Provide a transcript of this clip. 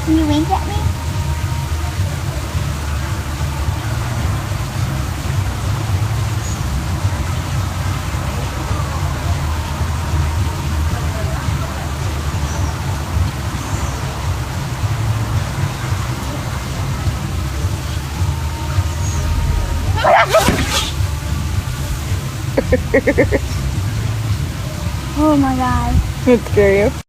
Can you wink at me? Oh my god. It scare you?